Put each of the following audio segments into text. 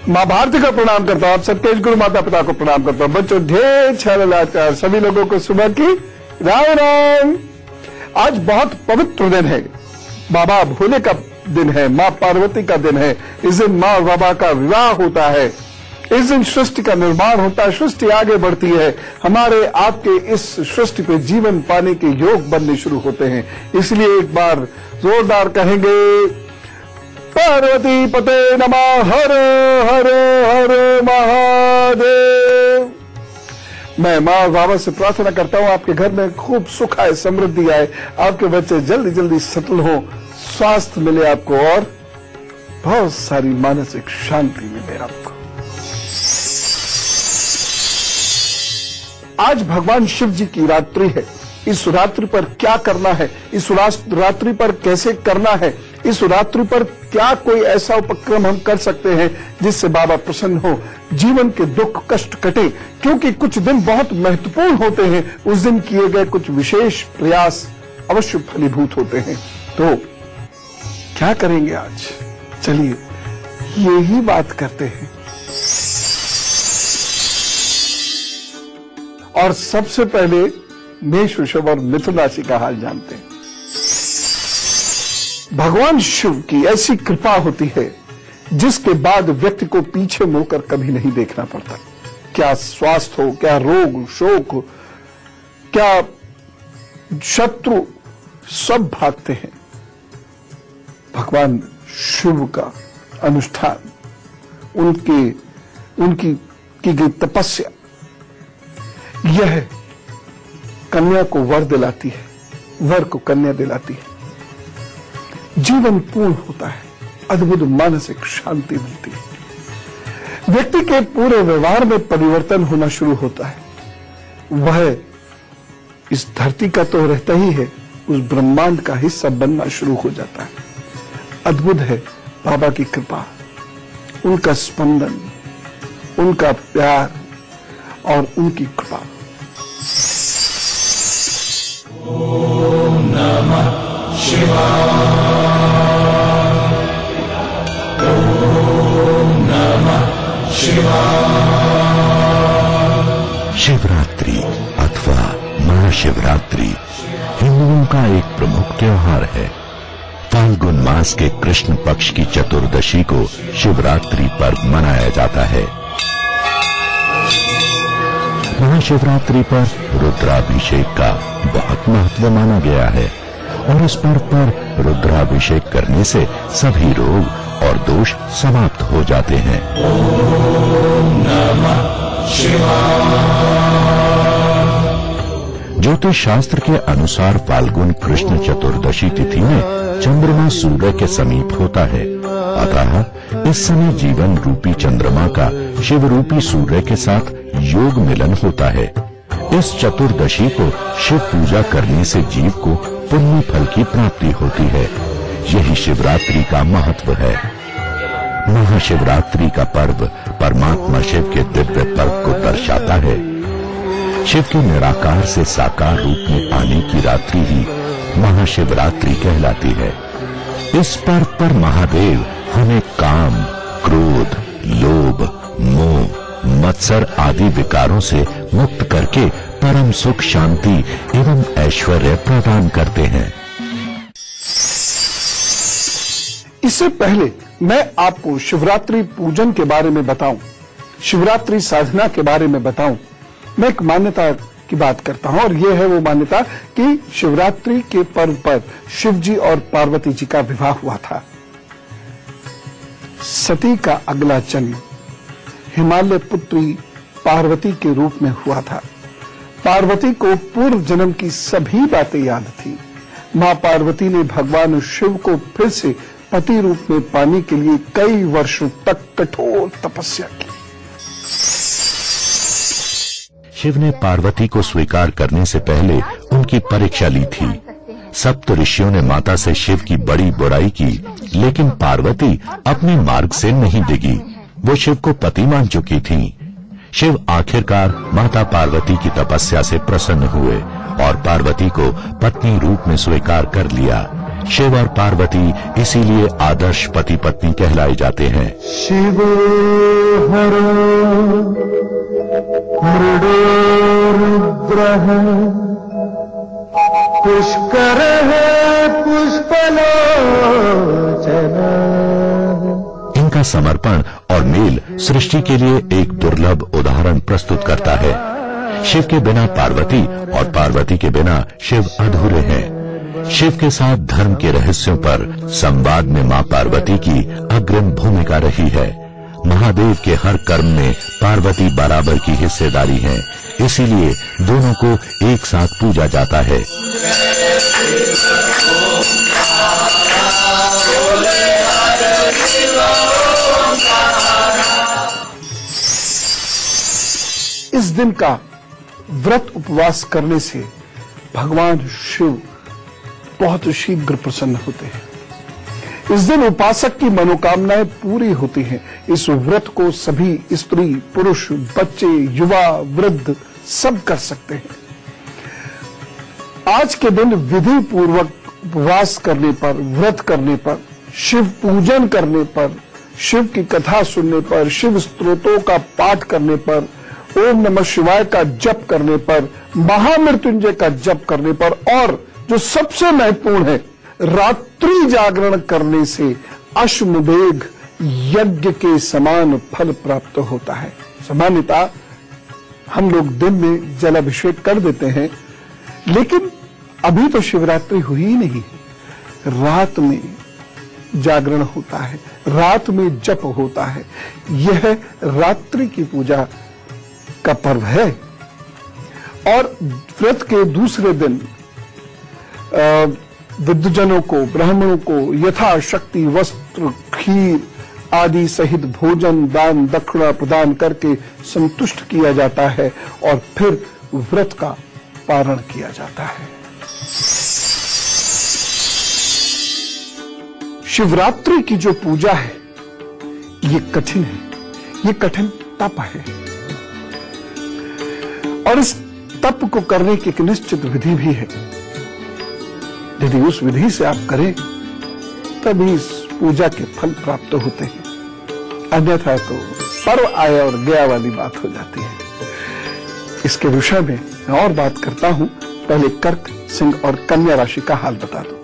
माँ भारती का प्रणाम करता हूँ, आप सबके गुरु माता पिता को प्रणाम करता हूँ। बच्चों ढेर छल सभी लोगों को सुबह की राम राम। आज बहुत पवित्र दिन है, बाबा भोले का दिन है, माँ पार्वती का दिन है। इस दिन माँ और बाबा का विवाह होता है। इस दिन सृष्टि का निर्माण होता है, सृष्टि आगे बढ़ती है, हमारे आपके इस सृष्टि पे जीवन पाने के योग बनने शुरू होते हैं। इसलिए एक बार जोरदार कहेंगे, पार्वती पते नमः, हर हर हर महादेव। मैं माँ और बाबा से प्रार्थना करता हूँ आपके घर में खूब सुख आए, समृद्धि आए, आपके बच्चे जल्दी जल्दी सेटल हो, स्वास्थ्य मिले आपको और बहुत सारी मानसिक शांति मिले आपको। आज भगवान शिव जी की रात्रि है। इस रात्रि पर क्या करना है, इस रात्रि पर कैसे करना है, इस रात्रि पर क्या कोई ऐसा उपक्रम हम कर सकते हैं जिससे बाबा प्रसन्न हो, जीवन के दुख कष्ट कटे। क्योंकि कुछ दिन बहुत महत्वपूर्ण होते हैं, उस दिन किए गए कुछ विशेष प्रयास अवश्य फलीभूत होते हैं। तो क्या करेंगे आज, चलिए यही बात करते हैं। और सबसे पहले मेष, वृषभ और मिथुन राशि का हाल जानते हैं। भगवान शिव की ऐसी कृपा होती है जिसके बाद व्यक्ति को पीछे मुड़कर कभी नहीं देखना पड़ता। क्या स्वास्थ्य हो, क्या रोग शोक हो, क्या शत्रु, सब भागते हैं। भगवान शिव का अनुष्ठान, उनकी की गई तपस्या, यह कन्या को वर दिलाती है, वर को कन्या दिलाती है। जीवन पूर्ण होता है, अद्भुत मानसिक शांति मिलती है, व्यक्ति के पूरे व्यवहार में परिवर्तन होना शुरू होता है। वह इस धरती का तो रहता ही है, उस ब्रह्मांड का हिस्सा बनना शुरू हो जाता है। अद्भुत है बाबा की कृपा, उनका स्पंदन, उनका प्यार और उनकी कृपा। ओम नमः शिवाय, ओम नमः शिवाय। शिवरात्रि अथवा महाशिवरात्रि हिंदुओं का एक प्रमुख त्योहार है। फाल्गुन मास के कृष्ण पक्ष की चतुर्दशी को शिवरात्रि पर्व मनाया जाता है। महाशिवरात्रि पर रुद्राभिषेक का बहुत महत्व माना गया है और इस पर्व पर रुद्राभिषेक करने से सभी रोग और दोष समाप्त हो जाते हैं। ओम नमः शिवाय। ज्योतिष शास्त्र के अनुसार फाल्गुन कृष्ण चतुर्दशी तिथि में चंद्रमा सूर्य के समीप होता है, अतः इस समय जीवन रूपी चंद्रमा का शिव रूपी सूर्य के साथ योग मिलन होता है। इस चतुर्दशी को शिव पूजा करने से जीव को पुण्य फल की प्राप्ति होती है। यही शिवरात्रि का महत्व है। महाशिवरात्रि का पर्व परमात्मा शिव के दिव्य पर्व को दर्शाता है। शिव के निराकार से साकार रूप में आने की रात्रि ही महाशिवरात्रि कहलाती है। इस पर्व पर महादेव हमें काम, क्रोध, लोभ, मोह, मत्सर आदि विकारों से मुक्त करके परम सुख, शांति एवं ऐश्वर्य प्रदान करते हैं। इससे पहले मैं आपको शिवरात्रि पूजन के बारे में बताऊं, शिवरात्रि साधना के बारे में बताऊं, मैं एक मान्यता की बात करता हूं और यह है वो मान्यता कि शिवरात्रि के पर्व पर शिव जी और पार्वती जी का विवाह हुआ था। सती का अगला जन्म हिमालय पुत्री पार्वती के रूप में हुआ था। पार्वती को पूर्व जन्म की सभी बातें याद थी। मां पार्वती ने भगवान शिव को फिर से पति रूप में पाने के लिए कई वर्षों तक कठोर तपस्या की। शिव ने पार्वती को स्वीकार करने से पहले उनकी परीक्षा ली थी। सप्त ऋषियों ने माता से शिव की बड़ी बुराई की, लेकिन पार्वती अपने मार्ग से नहीं डिगी। वो शिव को पति मान चुकी थीं। शिव आखिरकार माता पार्वती की तपस्या से प्रसन्न हुए और पार्वती को पत्नी रूप में स्वीकार कर लिया। शिव और पार्वती इसीलिए आदर्श पति पत्नी कहलाए जाते हैं। शिव हरो मृडो रुद्रः पुष्कर पुष्पलोचन। इनका समर्पण और मेल सृष्टि के लिए एक दुर्लभ उदाहरण प्रस्तुत करता है। शिव के बिना पार्वती और पार्वती के बिना शिव अधूरे हैं। शिव के साथ धर्म के रहस्यों पर संवाद में मां पार्वती की अग्रिम भूमिका रही है। महादेव के हर कर्म में पार्वती बराबर की हिस्सेदारी है, इसीलिए दोनों को एक साथ पूजा जाता है। इस दिन का व्रत उपवास करने से भगवान शिव बहुत शीघ्र प्रसन्न होते हैं। इस दिन उपासक की मनोकामनाएं पूरी होती हैं। इस व्रत को सभी स्त्री, पुरुष, बच्चे, युवा, वृद्ध सब कर सकते हैं। आज के दिन विधि पूर्वक उपवास करने पर, व्रत करने पर, शिव पूजन करने पर, शिव की कथा सुनने पर, शिव स्तोत्रों का पाठ करने पर, ओम नमः शिवाय का जप करने पर, महामृत्युंजय का जप करने पर और जो सबसे महत्वपूर्ण है, रात्रि जागरण करने से अश्वमेध यज्ञ के समान फल प्राप्त होता है। सामान्यतः हम लोग दिन में जलाभिषेक कर देते हैं, लेकिन अभी तो शिवरात्रि हुई ही नहीं है। रात में जागरण होता है, रात में जप होता है। यह रात्रि की पूजा का पर्व है। और व्रत के दूसरे दिन विद्वजनों को, ब्राह्मणों को यथाशक्ति वस्त्र, खीर आदि सहित भोजन, दान, दक्षिणा प्रदान करके संतुष्ट किया जाता है और फिर व्रत का पारण किया जाता है। शिवरात्रि की जो पूजा है ये कठिन है, ये कठिन तप है और इस तप को करने की एक निश्चित विधि भी है। यदि उस विधि से आप करें तभी इस पूजा के फल प्राप्त होते हैं, अन्यथा तो पर्व आया और गया वाली बात हो जाती है। इसके विषय में मैं और बात करता हूं। पहले कर्क, सिंह और कन्या राशि का हाल बता दो।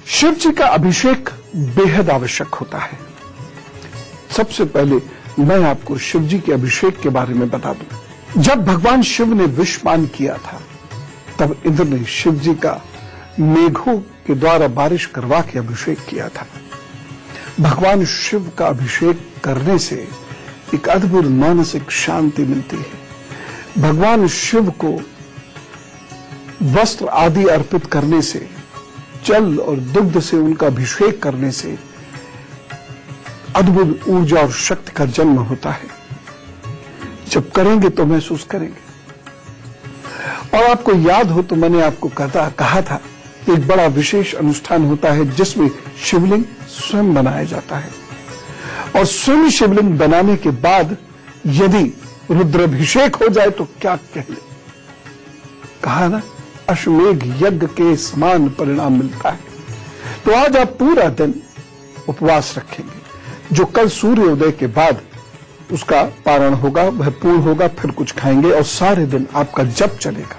शिव जी का अभिषेक बेहद आवश्यक होता है। सबसे पहले मैं आपको शिव जी के अभिषेक के बारे में बता दूं। जब भगवान शिव ने विषपान किया था तब इंद्र ने शिव जी का मेघों के द्वारा बारिश करवा के अभिषेक किया था। भगवान शिव का अभिषेक करने से एक अद्भुत मानसिक शांति मिलती है। भगवान शिव को वस्त्र आदि अर्पित करने से, जल और दुग्ध से उनका अभिषेक करने से अद्भुत ऊर्जा और शक्ति का जन्म होता है। जब करेंगे तो महसूस करेंगे। और आपको याद हो तो मैंने आपको कहा था एक बड़ा विशेष अनुष्ठान होता है जिसमें शिवलिंग स्वयं बनाया जाता है और स्वयं शिवलिंग बनाने के बाद यदि रुद्राभिषेक हो जाए तो क्या कहले, कहा ना, अश्वमेध यज्ञ के समान परिणाम मिलता है। तो आज आप पूरा दिन उपवास रखेंगे, जो कल सूर्योदय के बाद उसका पारण होगा वह पूर्ण होगा, फिर कुछ खाएंगे और सारे दिन आपका जप चलेगा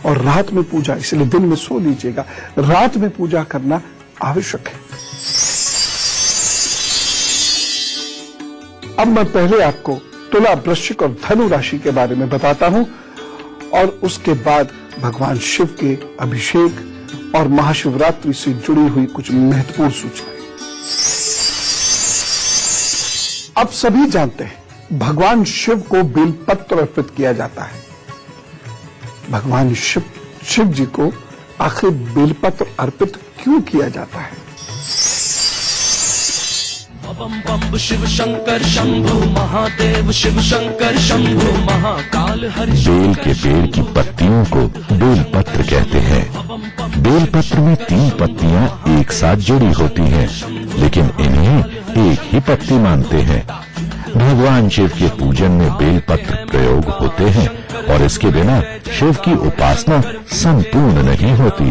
और रात में पूजा, इसलिए दिन में सो लीजिएगा, रात में पूजा करना आवश्यक है। अब मैं पहले आपको तुला, वृश्चिक और धनु राशि के बारे में बताता हूं और उसके बाद भगवान शिव के अभिषेक और महाशिवरात्रि से जुड़ी हुई कुछ महत्वपूर्ण सूचनाएं। अब सभी जानते हैं भगवान शिव को बेलपत्र अर्पित किया जाता है। भगवान शिव जी को आखिर बेलपत्र अर्पित क्यों किया जाता है? बम बम शिव शंकर शंभु महादेव, शिव शंकर शंभु महाकाल हरि। बेल के पेड़ की पत्तियों को बेलपत्र कहते हैं। बेलपत्र में 3 पत्तियां एक साथ जुड़ी होती हैं, लेकिन इन्हें एक ही पत्ती मानते हैं। भगवान शिव के पूजन में बेलपत्र प्रयोग होते हैं और इसके बिना शिव की उपासना संपूर्ण नहीं होती।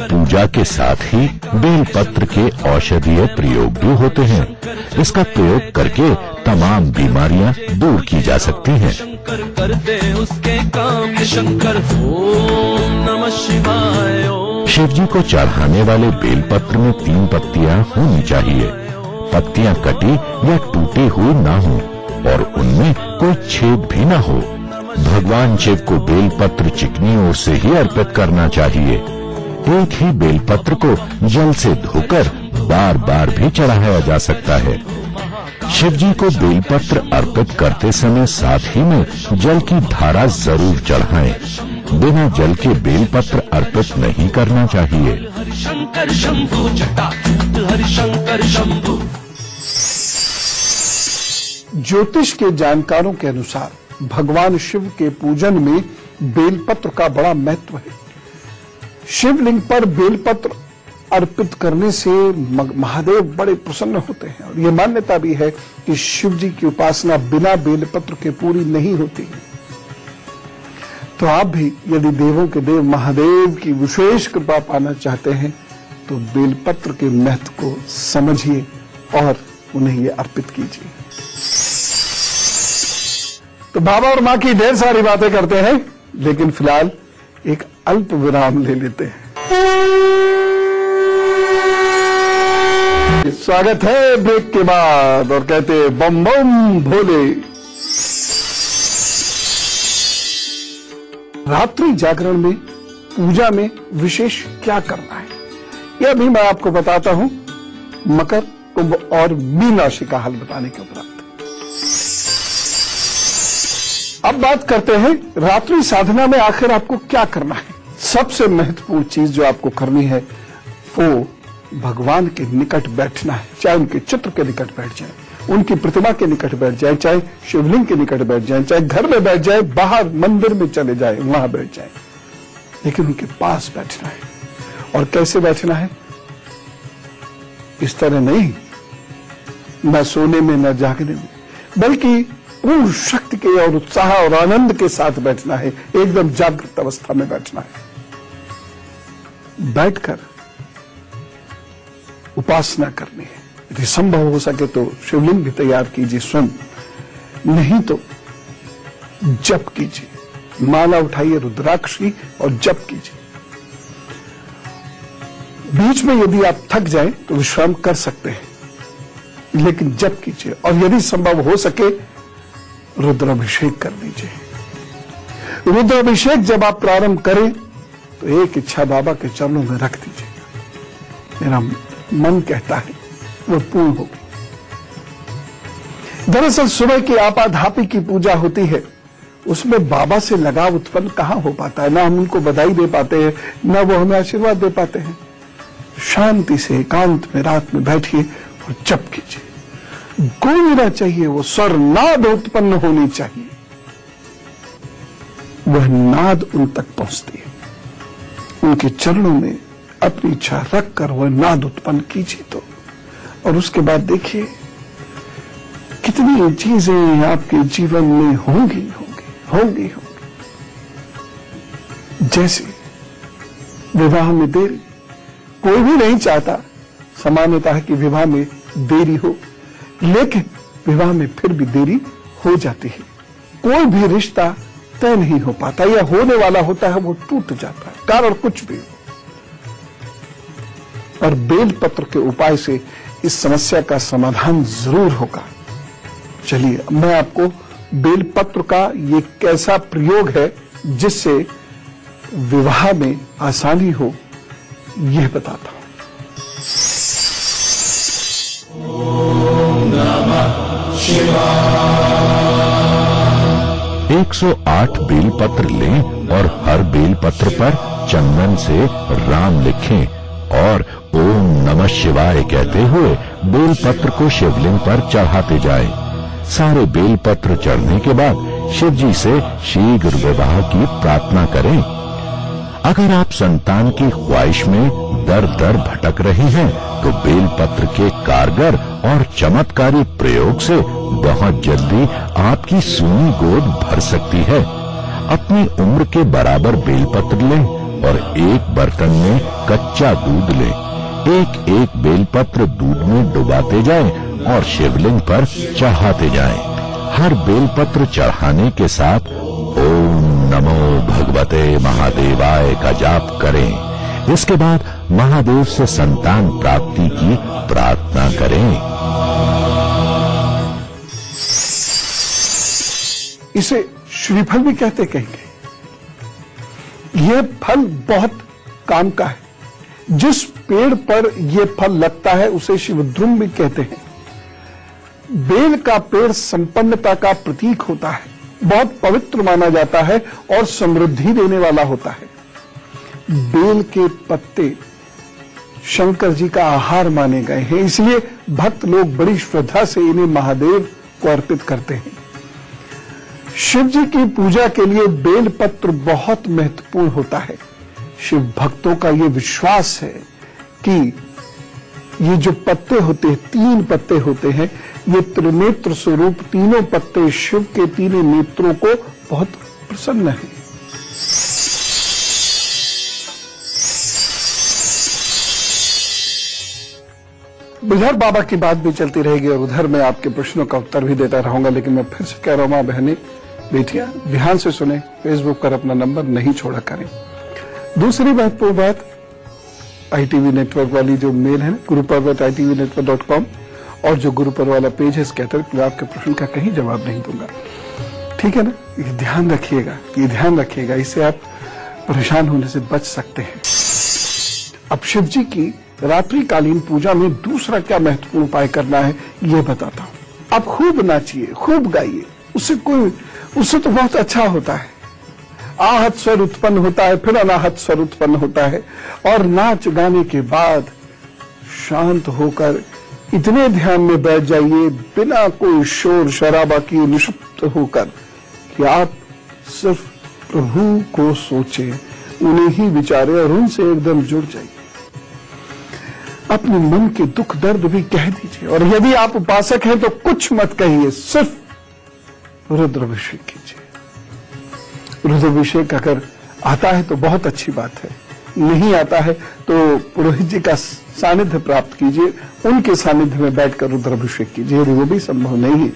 पूजा के साथ ही बेलपत्र के औषधीय प्रयोग भी होते हैं। इसका प्रयोग करके तमाम बीमारियां दूर की जा सकती हैं। शंकर करते उसके काम शंकर। ओम नमः शिवाय। शिव जी को चढ़ाने वाले बेलपत्र में 3 पत्तियां होनी चाहिए। पत्तियां कटी या टूटी हुई ना हो और उनमें कोई छेद भी ना हो। भगवान शिव को बेलपत्र चिकनी ओर से ही अर्पित करना चाहिए। एक ही बेलपत्र को जल से धोकर बार बार भी चढ़ाया जा सकता है। शिव जी को बेलपत्र अर्पित करते समय साथ ही में जल की धारा जरूर चढ़ाएं। बिना जल के बेलपत्र अर्पित नहीं करना चाहिए। हरिशंकर शंभु जटाजूट हरिशंकर शंभु। ज्योतिष के जानकारों के अनुसार भगवान शिव के पूजन में बेलपत्र का बड़ा महत्व है। शिवलिंग पर बेलपत्र अर्पित करने से महादेव बड़े प्रसन्न होते हैं और यह मान्यता भी है कि शिव जी की उपासना बिना बेलपत्र के पूरी नहीं होती है। तो आप भी यदि देवों के देव महादेव की विशेष कृपा पाना चाहते हैं तो बेलपत्र के महत्व को समझिए और उन्हें ये अर्पित कीजिए। तो बाबा और मां की ढेर सारी बातें करते हैं, लेकिन फिलहाल एक अल्प विराम ले लेते हैं। स्वागत है ब्रेक के बाद और कहते हैं बम बम भोले। रात्रि जागरण में पूजा में विशेष क्या करना है यह भी मैं आपको बताता हूं मकर, कुंभ और मीन राशि का हल बताने के उपरांत। अब बात करते हैं रात्रि साधना में आखिर आपको क्या करना है। सबसे महत्वपूर्ण चीज जो आपको करनी है वो भगवान के निकट बैठना है। चाहे उनके चित्र के निकट बैठ जाए, उनकी प्रतिमा के निकट बैठ जाए, चाहे शिवलिंग के निकट बैठ जाए, चाहे घर में बैठ जाए, बाहर मंदिर में चले जाए, वहां बैठ जाए, लेकिन उनके पास बैठना है। और कैसे बैठना है? इस तरह नहीं, न सोने में न जागने में, बल्कि पूर्ण शक्ति के और उत्साह और आनंद के साथ बैठना है। एकदम जागृत अवस्था में बैठना है। बैठकर उपासना करनी है। यदि संभव हो सके तो शिवलिंग भी तैयार कीजिए स्वयं, नहीं तो जप कीजिए। माला उठाइए रुद्राक्ष की और जप कीजिए। बीच में यदि आप थक जाएं तो विश्राम कर सकते हैं, लेकिन जप कीजिए। और यदि संभव हो सके रुद्राभिषेक कर लीजिए। रुद्राभिषेक जब आप प्रारंभ करें तो एक इच्छा बाबा के चरणों में रख दीजिए। मेरा मन कहता है वो पूर्ण होगी। दरअसल सुबह की आपाधापी की पूजा होती है, उसमें बाबा से लगाव उत्पन्न कहां हो पाता है। ना हम उनको बधाई दे पाते हैं, ना वो हमें आशीर्वाद दे पाते हैं। शांति से एकांत में रात में बैठिए और जप कीजिए। गूंजना चाहिए, वो स्वर नाद उत्पन्न होनी चाहिए। वह नाद उन तक पहुंचती है। उनके चरणों में अपनी इच्छा रखकर वह नाद उत्पन्न कीजिए तो, और उसके बाद देखिए कितनी चीजें आपके जीवन में होंगी होंगी होंगी होंगी। जैसे विवाह में देरी, कोई भी नहीं चाहता सामान्यतः है कि विवाह में देरी हो, लेकिन विवाह में फिर भी देरी हो जाती है। कोई भी रिश्ता तय नहीं हो पाता या होने वाला होता है वो टूट जाता है, कारण कुछ भी हो। और बेलपत्र के उपाय से इस समस्या का समाधान जरूर होगा। चलिए मैं आपको बेलपत्र का ये कैसा प्रयोग है जिससे विवाह में आसानी हो यह बताता हूं। 108 बेलपत्र लें और हर बेलपत्र पर चंदन से राम लिखें और ओम नमः शिवाय कहते हुए बेलपत्र को शिवलिंग पर चढ़ाते जाएं। सारे बेलपत्र चढ़ने के बाद शिव जी से शीघ्र विवाह की प्रार्थना करें। अगर आप संतान की ख्वाहिश में दर दर भटक रहे हैं तो बेलपत्र के कारगर और चमत्कारी प्रयोग से बहुत जल्दी आपकी सूनी गोद भर सकती है। अपनी उम्र के बराबर बेलपत्र लें और एक बर्तन में कच्चा दूध लें। एक एक बेलपत्र दूध में डुबाते जाएं और शिवलिंग पर चढ़ाते जाएं। हर बेलपत्र चढ़ाने के साथ ओम नमो भगवते महादेवाय का जाप करें। इसके बाद महादेव से संतान प्राप्ति की प्रार्थना करें। इसे श्रीफल भी कहते कहेंगे। यह फल बहुत काम का है। जिस पेड़ पर यह फल लगता है उसे शिवद्रुम भी कहते हैं। बेल का पेड़ संपन्नता का प्रतीक होता है, बहुत पवित्र माना जाता है और समृद्धि देने वाला होता है। बेल के पत्ते शंकर जी का आहार माने गए हैं, इसलिए भक्त लोग बड़ी श्रद्धा से इन्हें महादेव को अर्पित करते हैं। शिव जी की पूजा के लिए बेल पत्र बहुत महत्वपूर्ण होता है। शिव भक्तों का यह विश्वास है कि ये जो पत्ते होते हैं, 3 पत्ते होते हैं, ये त्रिनेत्र स्वरूप तीनों पत्ते शिव के तीनों नेत्रों को बहुत प्रसन्न है। उधर बाबा की बात भी चलती रहेगी और उधर मैं आपके प्रश्नों का उत्तर भी देता रहूंगा, लेकिन मैं फिर से कह रहा हूं, मां बहनें बेटियां ध्यान से सुने, फेसबुक पर अपना नंबर नहीं छोड़ा करें। दूसरी महत्वपूर्ण बात, ITV नेटवर्क वाली जो मेल है ना, guruparvat@itvnetwork.com, और जो गुरुपर वाला पेज है, इसके अतिरिक्त मैं आपके प्रश्न का कहीं जवाब नहीं दूंगा। ठीक है ना? ये ध्यान रखिएगा, इससे आप परेशान होने से बच सकते हैं। अब शिव जी की रात्रिकालीन पूजा में दूसरा क्या महत्वपूर्ण उपाय करना है, ये बताता हूं। आप खूब नाचिए, खूब गाइए, उससे तो बहुत अच्छा होता है। आहत स्वर उत्पन्न होता है, फिर अनाहत स्वर उत्पन्न होता है, और नाच गाने के बाद शांत होकर इतने ध्यान में बैठ जाइए, बिना कोई शोर शराबा किए निशब्द होकर, कि आप सिर्फ प्रभु को सोचें, उन्हें ही विचारें और उनसे एकदम जुड़ जाइए। अपने मन के दुख दर्द भी कह दीजिए, और यदि आप उपासक हैं तो कुछ मत कहिए, सिर्फ रुद्राभिषेक कीजिए। रुद्राभिषेक अगर आता है तो बहुत अच्छी बात है, नहीं आता है तो पुरोहित जी का सानिध्य प्राप्त कीजिए, उनके सानिध्य में बैठकर रुद्राभिषेक कीजिए। यदि वो भी संभव नहीं है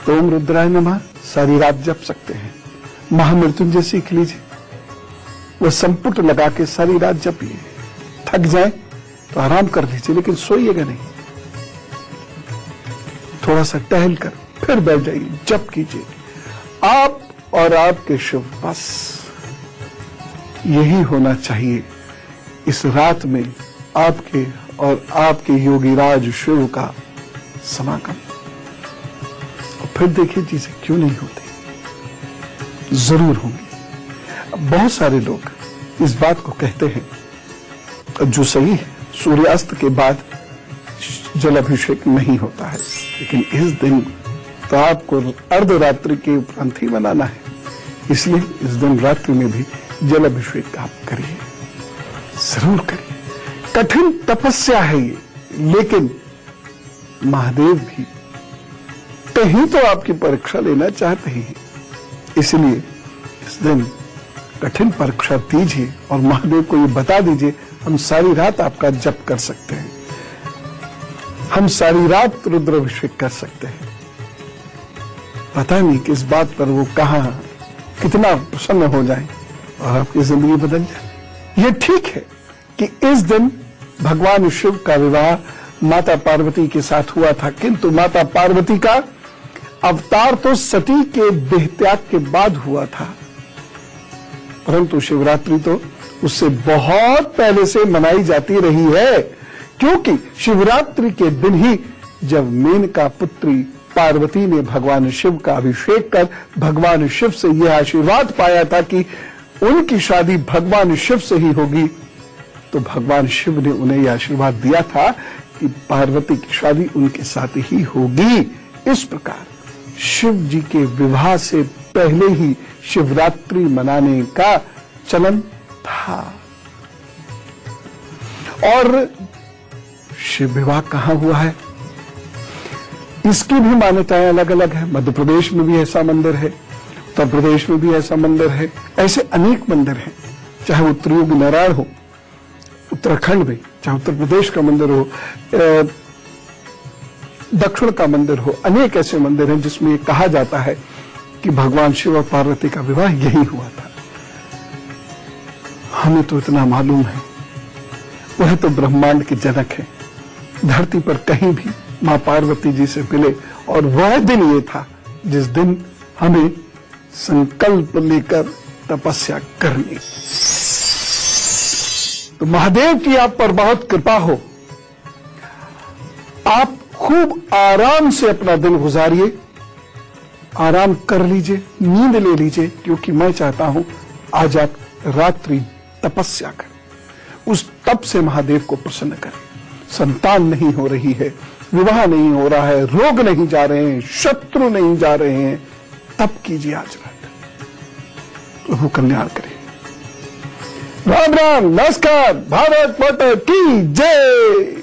तो ओम रुद्राय नमः सारी रात जप सकते हैं। महामृत्युंजय सीख लीजिए, वह संपुट लगा के सारी रात जपिए। थक जाए तो आराम कर लीजिए, लेकिन सोइएगा नहीं, थोड़ा सा टहल कर फिर बैठ जाइए, जप कीजिए। आप और आपके शिव, बस यही होना चाहिए इस रात में, आपके और आपके योगीराज शिव का समागम। और फिर देखिए चीजें क्यों नहीं होती, जरूर होंगी। बहुत सारे लोग इस बात को कहते हैं, जो सही है, सूर्यास्त के बाद जलाभिषेक नहीं होता है, लेकिन इस दिन तो आपको अर्धरात्रि के उपरांत ही मनाना है, इसलिए इस दिन रात्रि में भी जलाभिषेक आप करिए, जरूर करिए। कठिन तपस्या है ये, लेकिन महादेव भी कहीं तो आपकी परीक्षा लेना चाहते हैं, इसलिए इस दिन कठिन परीक्षा दीजिए और महादेव को ये बता दीजिए, हम सारी रात आपका जप कर सकते हैं, हम सारी रात रुद्राभिषेक कर सकते हैं। पता नहीं किस बात पर वो कहां कितना प्रसन्न हो जाए और आपकी जिंदगी बदल जाए। ये ठीक है कि इस दिन भगवान शिव का विवाह माता पार्वती के साथ हुआ था, किंतु माता पार्वती का अवतार तो सती के देहत्याग के बाद हुआ था, परंतु शिवरात्रि तो उससे बहुत पहले से मनाई जाती रही है, क्योंकि शिवरात्रि के दिन ही जब मेनका पुत्री पार्वती ने भगवान शिव का अभिषेक कर भगवान शिव से यह आशीर्वाद पाया था कि उनकी शादी भगवान शिव से ही होगी, तो भगवान शिव ने उन्हें यह आशीर्वाद दिया था कि पार्वती की शादी उनके साथ ही होगी। इस प्रकार शिव जी के विवाह से पहले ही शिवरात्रि मनाने का चलन था। और शिव विवाह कहां हुआ है, इसकी भी मान्यताएं अलग अलग है। मध्य प्रदेश में भी ऐसा मंदिर है, उत्तर प्रदेश में भी ऐसा मंदिर है, ऐसे अनेक मंदिर हैं, चाहे वो त्रियोगी नारायण हो उत्तराखंड में, चाहे उत्तर प्रदेश का मंदिर हो, दक्षिण का मंदिर हो, अनेक ऐसे मंदिर हैं जिसमें ये कहा जाता है कि भगवान शिव और पार्वती का विवाह यही हुआ था। हमें तो इतना मालूम है, वह तो ब्रह्मांड के जनक है, धरती पर कहीं भी मां पार्वती जी से मिले, और वह दिन ये था जिस दिन हमें संकल्प लेकर तपस्या करनी। तो महादेव की आप पर बहुत कृपा हो, आप खूब आराम से अपना दिन गुजारिए, आराम कर लीजिए, नींद ले लीजिए, क्योंकि मैं चाहता हूं आज आप रात्रि तपस्या करें, उस तप से महादेव को प्रसन्न करें। संतान नहीं हो रही है, विवाह नहीं हो रहा है, रोग नहीं जा रहे हैं, शत्रु नहीं जा रहे हैं, तप कीजिए आज रात, प्रभु कल्याण करें। राम राम, नमस्कार, भारत माता की जय।